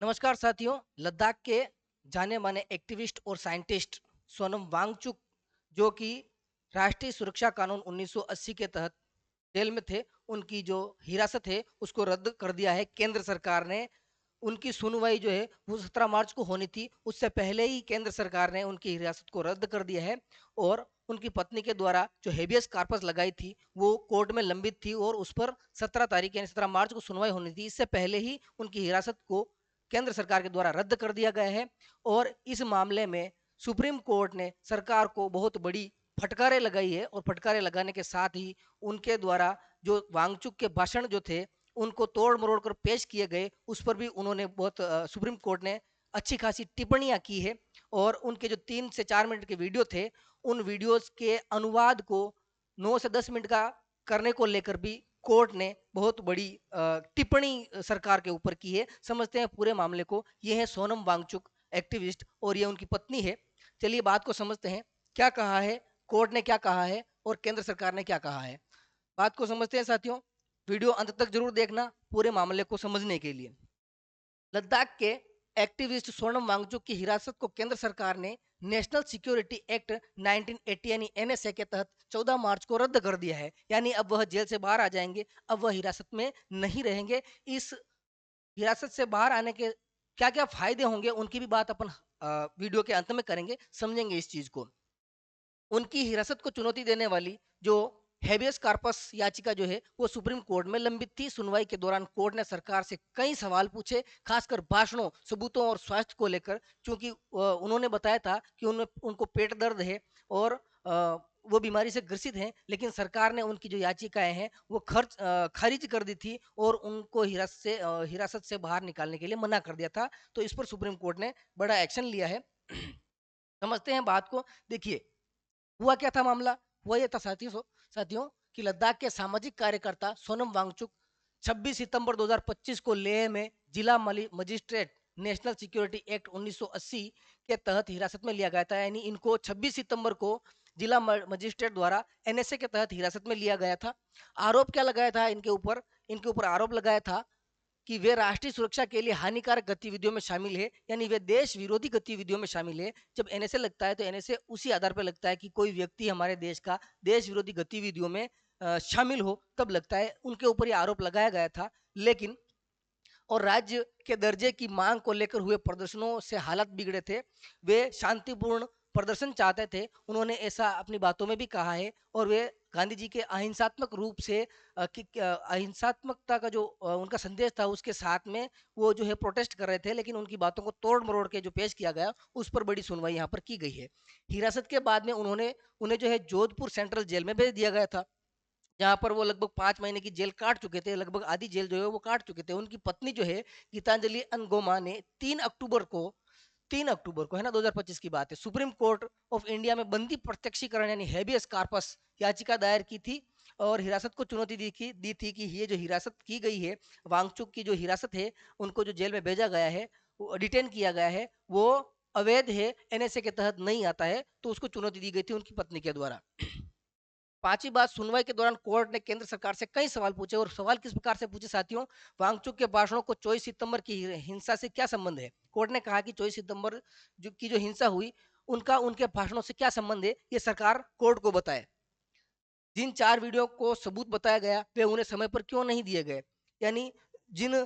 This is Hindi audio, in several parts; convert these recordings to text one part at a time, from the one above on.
नमस्कार साथियों। लद्दाख के जाने माने एक्टिविस्ट और साइंटिस्ट सोनम वांगचुक, जो कि राष्ट्रीय सुरक्षा कानून 1980 के तहत जेल में थे, उनकी जो हिरासत है उसको रद्द कर दिया है केंद्र सरकार ने। उनकी सुनवाई जो है वो 17 मार्च को होनी थी, उससे पहले ही केंद्र सरकार ने उनकी हिरासत को रद्द कर दिया है। और उनकी पत्नी के द्वारा जो हेबियस कार्पस लगाई थी वो कोर्ट में लंबित थी और उस पर 17 तारीख यानी 17 मार्च को सुनवाई होनी थी। इससे पहले ही उनकी हिरासत को केंद्र सरकार के द्वारा रद्द कर दिया गया है। और इस मामले में सुप्रीम कोर्ट ने सरकार को बहुत बड़ी फटकारे लगाई है, और फटकारे लगाने के साथ ही उनके द्वारा जो वांगचुक के भाषण जो थे उनको तोड़ मरोड़ कर पेश किए गए, उस पर भी उन्होंने बहुत सुप्रीम कोर्ट ने अच्छी खासी टिप्पणियां की है। और उनके जो 3 से 4 मिनट के वीडियो थे, उन वीडियोस के अनुवाद को 9 से 10 मिनट का करने को लेकर भी कोर्ट ने बहुत बड़ी टिप्पणी सरकार के ऊपर की है। समझते हैं पूरे मामले को। ये है सोनम वांगचुक एक्टिविस्ट, और ये उनकी पत्नी है। चलिए बात को समझते हैं, क्या कहा है कोर्ट ने, क्या कहा है और केंद्र सरकार ने क्या कहा है। बात को समझते हैं साथियों। वीडियो अंत तक जरूर देखना पूरे मामले को समझने के लिए। लद्दाख के एक्टिविस्ट सोनम वांगचुक की हिरासत को केंद्र सरकार ने नेशनल सिक्योरिटी एक्ट 1980 यानी एनएसए के तहत 14 मार्च को रद्द कर दिया है। यानी अब वह जेल से बाहर आ जाएंगे, अब वह हिरासत में नहीं रहेंगे। इस हिरासत से बाहर आने के क्या क्या फायदे होंगे उनकी भी बात अपन वीडियो के अंत में करेंगे, समझेंगे इस चीज को। उनकी हिरासत को चुनौती देने वाली जो हेबियस कार्पस याचिका जो है वो सुप्रीम कोर्ट में लंबित थी। सुनवाई के दौरान कोर्ट ने सरकार से कई सवाल पूछे, खासकर भाषणों, सबूतों और स्वास्थ्य को लेकर। क्योंकि उन्होंने बताया था कि उनको पेट दर्द है और वो बीमारी से ग्रसित हैं, लेकिन सरकार ने उनकी जो याचिकाएं हैं वो खारिज कर दी थी और उनको हिरासत से बाहर निकालने के लिए मना कर दिया था। तो इस पर सुप्रीम कोर्ट ने बड़ा एक्शन लिया है। समझते हैं बात को। देखिए, हुआ क्या था मामला। हुआ ये था साथियों कि लद्दाख के सामाजिक कार्यकर्ता सोनम वांगचुक 26 सितंबर 2025 को लेह में जिला मजिस्ट्रेट नेशनल सिक्योरिटी एक्ट 1980 के तहत हिरासत में लिया गया था। यानी इनको 26 सितंबर को जिला मजिस्ट्रेट द्वारा एनएसए के तहत हिरासत में लिया गया था। आरोप क्या लगाया था इनके ऊपर आरोप लगाया था कि वे राष्ट्रीय सुरक्षा के लिए हानिकारक गतिविधियों में शामिल है, यानी वे देश विरोधी गतिविधियों में शामिल है। जब एनएसए लगता है तो एनएसए उसी आधार पर लगता है कि कोई व्यक्ति हमारे देश का देश विरोधी गतिविधियों में शामिल हो, तब लगता है। उनके ऊपर ये आरोप लगाया गया था। लेकिन और राज्य के दर्जे की मांग को लेकर हुए प्रदर्शनों से हालात बिगड़े थे। वे शांतिपूर्ण प्रदर्शन चाहते थे, उन्होंने ऐसा अपनी बातों में भी कहा है। और वे गांधी जी के अहिंसात्मक रूप से अहिंसात्मकता का जो उनका संदेश था उसके साथ में वो जो है प्रोटेस्ट कर रहे थे। लेकिन उनकी बातों को तोड़ मरोड़ के जो पेश किया गया उस पर बड़ी सुनवाई यहाँ पर की गई है। हिरासत के बाद में उन्हें जो है जोधपुर सेंट्रल जेल में भेज दिया गया था, जहाँ पर वो लगभग 5 महीने की जेल काट चुके थे। लगभग आधी जेल जो है वो काट चुके थे। उनकी पत्नी जो है गीतांजलि अनगोमा ने 3 अक्टूबर को है ना, 2025 की बात है, सुप्रीम कोर्ट ऑफ इंडिया में बंदी प्रत्यक्षीकरण यानी हेबियस कार्पस याचिका दायर की थी और हिरासत को चुनौती दी थी कि ये जो हिरासत की गई है, वांगचुक की जो हिरासत है, उनको जो जेल में भेजा गया है, डिटेन किया गया है, वो अवैध है, एनएसए के तहत नहीं आता है। तो उसको चुनौती दी गई थी उनकी पत्नी के द्वारा। पांचवी बात, सुनवाई के दौरान कोर्ट ने केंद्र सरकार से कई सवाल पूछे। और सवाल किस प्रकार से पूछे साथियों? वांगचुक के भाषणों को 24 सितंबर की हिंसा से क्या संबंध है? कोर्ट ने कहा कि 24 सितंबर की जो हिंसा हुई उनका उनके भाषणों से क्या संबंध है, ये सरकार कोर्ट को बताए। जिन 4 वीडियो को सबूत बताया गया वे उन्हें समय पर क्यों नहीं दिए गए? यानी जिन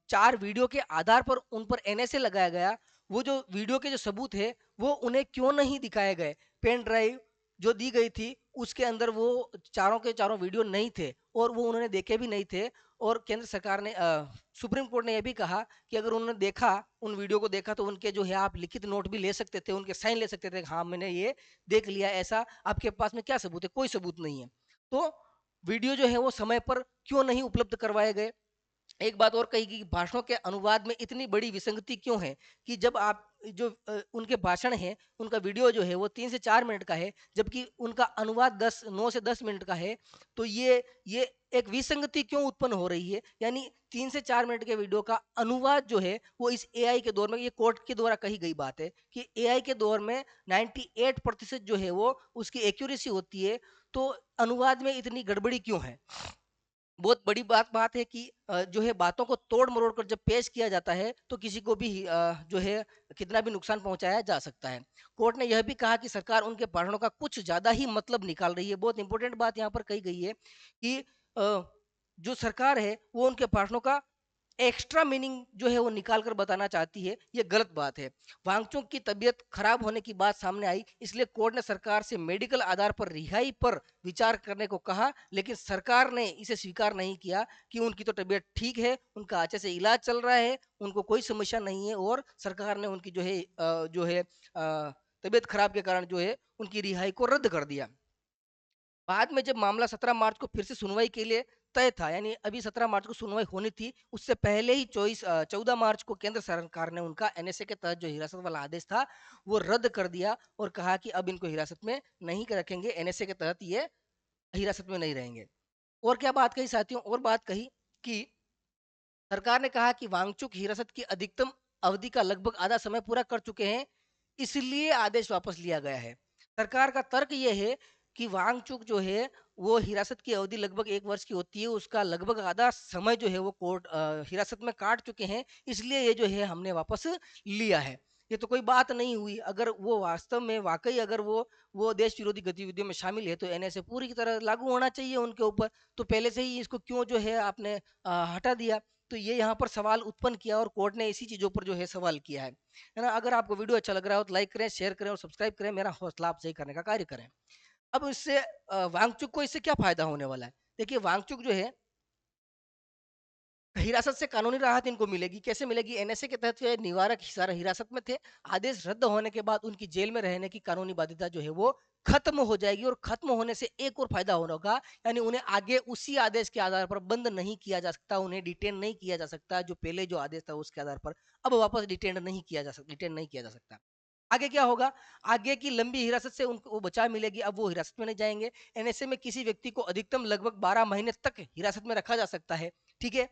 4 वीडियो के आधार पर उन पर एनएसए लगाया गया, वो जो वीडियो के जो सबूत है वो उन्हें क्यों नहीं दिखाए गए? पेन ड्राइव जो दी गई थी उसके अंदर वो चारों के चारों वीडियो नहीं थे और वो उन्होंने देखे भी नहीं थे। और केंद्र सरकार ने सुप्रीम कोर्ट ने यह भी कहा कि अगर उन्होंने देखा, उन वीडियो को देखा, तो उनके जो है आप लिखित नोट भी ले सकते थे, उनके साइन ले सकते थे, हाँ मैंने ये देख लिया। ऐसा आपके पास में क्या सबूत है? कोई सबूत नहीं है। तो वीडियो जो है वो समय पर क्यों नहीं उपलब्ध करवाए गए? एक बात और कही कि भाषणों के अनुवाद में इतनी बड़ी विसंगति क्यों है कि जब आप जो उनके भाषण है, उनका वीडियो जो है वो 3 से 4 मिनट का है, जबकि उनका अनुवाद 9 से 10 मिनट का है। तो ये एक विसंगति क्यों उत्पन्न हो रही है? यानी 3 से 4 मिनट के वीडियो का अनुवाद जो है वो इस एआई के दौर में, ये कोर्ट के द्वारा कही गई बात है कि एआई के दौर में 98% जो है वो उसकी एक्यूरेसी होती है। तो अनुवाद में इतनी गड़बड़ी क्यों है? बहुत बड़ी बात है कि जो है बातों को तोड़ मरोड़ कर जब पेश किया जाता है तो किसी को भी जो है कितना भी नुकसान पहुंचाया जा सकता है। कोर्ट ने यह भी कहा कि सरकार उनके भाषणों का कुछ ज्यादा ही मतलब निकाल रही है। बहुत इंपॉर्टेंट बात यहाँ पर कही गई है कि जो सरकार है वो उनके भाषणों का एक्स्ट्रा मीनिंग जो है वो निकाल कर बताना चाहती है। ये गलत बात है। वांगचुक की तबीयत खराब होने की बात सामने आई, इसलिए कोर्ट ने सरकार से मेडिकल आधार पर रिहाई पर विचार करने को कहा, लेकिन सरकार ने इसे स्वीकार नहीं किया कि उनकी तो तबीयत ठीक है, उनका अच्छे से इलाज चल रहा है, उनको कोई समस्या नहीं है, और सरकार ने उनकी जो है तबीयत खराब के कारण जो है उनकी रिहाई को रद्द कर दिया। बाद में जब मामला 17 मार्च को फिर से सुनवाई के लिए तय था, यानी अभी 17 मार्च को सुनवाई होनी थी, उससे पहले ही 14 मार्च को केंद्र सरकार ने उनका एनएसए के तहत जो हिरासत वाला आदेश था वो रद्द कर दिया और कहा कि अब इनको हिरासत में नहीं रखेंगे, एनएसए के तहत ये हिरासत में नहीं रहेंगे। और क्या बात कही साथियों, और बात कही कि सरकार ने कहा कि वांगचुक हिरासत की अधिकतम अवधि का लगभग आधा समय पूरा कर चुके हैं, इसलिए आदेश वापस लिया गया है। सरकार का तर्क यह है कि वांगचुक जो है वो हिरासत की अवधि लगभग 1 वर्ष की होती है, उसका लगभग आधा समय जो है वो कोर्ट हिरासत में काट चुके हैं, इसलिए ये जो है हमने वापस लिया है। ये तो कोई बात नहीं हुई। अगर वो वास्तव में वाकई अगर वो देश विरोधी गतिविधियों में शामिल है तो एनएसए पूरी की तरह लागू होना चाहिए उनके ऊपर। तो पहले से ही इसको क्यों जो है आपने हटा दिया? तो ये यहाँ पर सवाल उत्पन्न किया और कोर्ट ने इसी चीजों पर जो है सवाल किया है ना। अगर आपको वीडियो अच्छा लग रहा हो तो लाइक करें, शेयर करें और सब्सक्राइब करें, मेरा हौसला अफजाई करने का कार्य करें। अब इससे वांगचुक को इससे क्या फायदा होने वाला है? देखिए, वांगचुक जो है हिरासत से कानूनी राहत इनको मिलेगी। कैसे मिलेगी? एनएसए के तहत वे निवारक हिरासत में थे। आदेश रद्द होने के बाद उनकी जेल में रहने की कानूनी बाध्यता जो है वो खत्म हो जाएगी, और खत्म होने से एक और फायदा होगा, यानी उन्हें आगे उसी आदेश के आधार पर बंद नहीं किया जा सकता, उन्हें डिटेन नहीं किया जा सकता। जो पहले जो आदेश था उसके आधार पर अब वापस डिटेन नहीं किया जा सकता। आगे क्या होगा? आगे की लंबी हिरासत से उनको बचाव मिलेगी। अब वो हिरासत में नहीं जाएंगे। एनएसए में किसी व्यक्ति को अधिकतम लगभग 12 महीने तक हिरासत में रखा जा सकता है। ठीक है।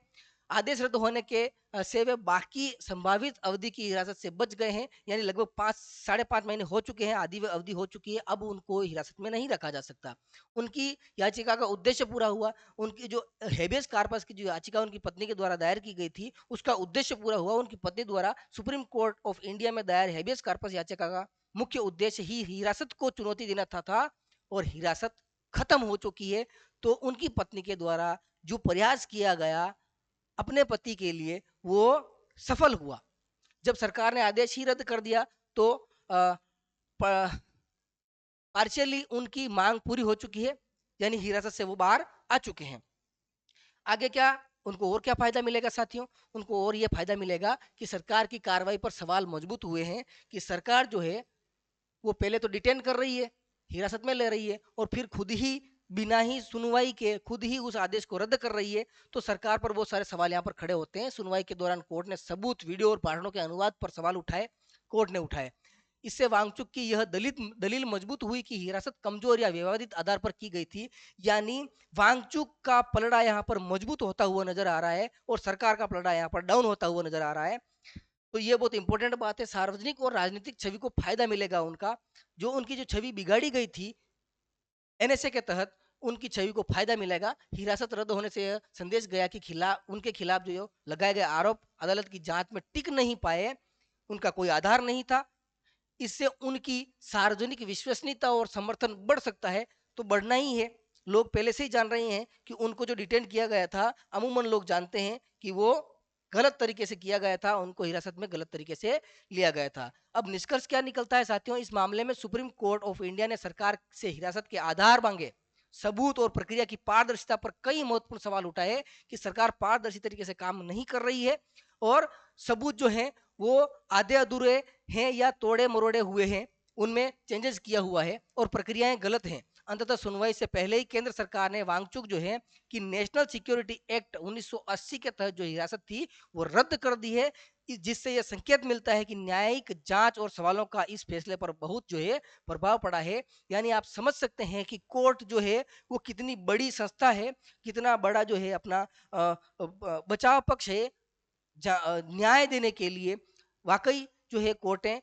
आदेश रद्द होने के से वे बाकी संभावित अवधि की हिरासत से बच गए हैं, यानी लगभग 5 साढ़े 5 महीने हो चुके हैं, आधी अवधि हो चुकी है, अब उनको हिरासत में नहीं रखा जा सकता। उनकी याचिका का उद्देश्य पूरा हुआ। उनकी जो हेबियस कार्पस की जो याचिका उनकी पत्नी के द्वारा दायर की गई थी उसका उद्देश्य पूरा हुआ। उनकी पत्नी द्वारा सुप्रीम कोर्ट ऑफ इंडिया में दायर हेबियस कार्पस याचिका का मुख्य उद्देश्य ही हिरासत को चुनौती देना था और हिरासत खत्म हो चुकी है। तो उनकी पत्नी के द्वारा जो प्रयास किया गया अपने पति के लिए वो सफल हुआ। जब सरकार ने आदेश ही रद्द कर दिया तो पार्शियली उनकी मांग पूरी हो चुकी है, यानी हिरासत से वो बाहर आ चुके हैं। आगे क्या उनको और क्या फायदा मिलेगा साथियों? उनको और ये फायदा मिलेगा कि सरकार की कार्रवाई पर सवाल मजबूत हुए हैं कि सरकार जो है वो पहले तो डिटेन कर रही है, हिरासत में ले रही है, और फिर खुद ही बिना ही सुनवाई के खुद ही उस आदेश को रद्द कर रही है। तो सरकार पर बहुत सारे सवाल यहाँ पर खड़े होते हैं। सुनवाई के दौरान कोर्ट ने सबूत, वीडियो और भाषणों के अनुवाद पर सवाल उठाए, कोर्ट ने उठाए। इससे वांगचुक की यह दलील मजबूत हुई कि हिरासत कमजोर या विवादित आधार पर की गई थी, यानी वांगचुक का पलड़ा यहाँ पर मजबूत होता हुआ नजर आ रहा है और सरकार का पलड़ा यहाँ पर डाउन होता हुआ नजर आ रहा है। तो ये बहुत इंपॉर्टेंट बात है। सार्वजनिक और राजनीतिक छवि को फायदा मिलेगा उनका। जो उनकी जो छवि बिगाड़ी गई थी एनएसए के तहत, उनकी छवि को फायदा मिलेगा। हिरासत रद्द होने से यह संदेश गया कि उनके खिलाफ जो लगाए गए आरोप अदालत की जांच में टिक नहीं पाए, उनका कोई आधार नहीं था। इससे उनकी सार्वजनिक विश्वसनीयता और समर्थन बढ़ सकता है। तो बढ़ना ही है। लोग पहले से ही जान रहे हैं कि उनको जो डिटेन किया गया था, अमूमन लोग जानते हैं कि वो गलत तरीके से किया गया था, उनको हिरासत में गलत तरीके से लिया गया था। अब निष्कर्ष क्या निकलता है साथियों? इस मामले में सुप्रीम कोर्ट ऑफ इंडिया ने सरकार से हिरासत के आधार मांगे, सबूत और प्रक्रिया की पारदर्शिता पर कई महत्वपूर्ण सवाल उठाए कि सरकार पारदर्शी तरीके से काम नहीं कर रही है, और सबूत जो है वो आधे अधूरे हैं या तोड़े मरोड़े हुए हैं, उनमें चेंजेस किया हुआ है और प्रक्रियाएं गलत हैं। अंततः सुनवाई से पहले ही केंद्र सरकार ने वांगचुक जो है कि नेशनल सिक्योरिटी एक्ट 1980 के तहत जो हिरासत थी वो रद्द कर दी है। जिससे यह संकेत मिलता है कि न्यायिक जांच और सवालों का इस फैसले पर बहुत जो है प्रभाव पड़ा है। यानी आप समझ सकते हैं कि कोर्ट जो है वो कितनी बड़ी संस्था है, कितना बड़ा जो है अपना बचाव पक्ष है न्याय देने के लिए। वाकई जो है कोर्टें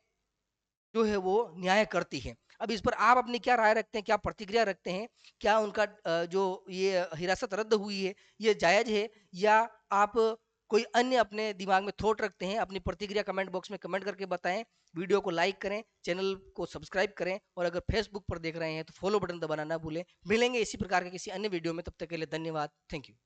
जो है वो न्याय करती है। अब इस पर आप अपनी क्या राय रखते हैं, क्या प्रतिक्रिया रखते हैं? क्या उनका जो ये हिरासत रद्द हुई है, ये जायज़ है, या आप कोई अन्य अपने दिमाग में थॉट रखते हैं? अपनी प्रतिक्रिया कमेंट बॉक्स में कमेंट करके बताएँ। वीडियो को लाइक करें, चैनल को सब्सक्राइब करें, और अगर फेसबुक पर देख रहे हैं तो फॉलो बटन दबाना ना भूलें। मिलेंगे इसी प्रकार के किसी अन्य वीडियो में, तब तक के लिए धन्यवाद। Thank you.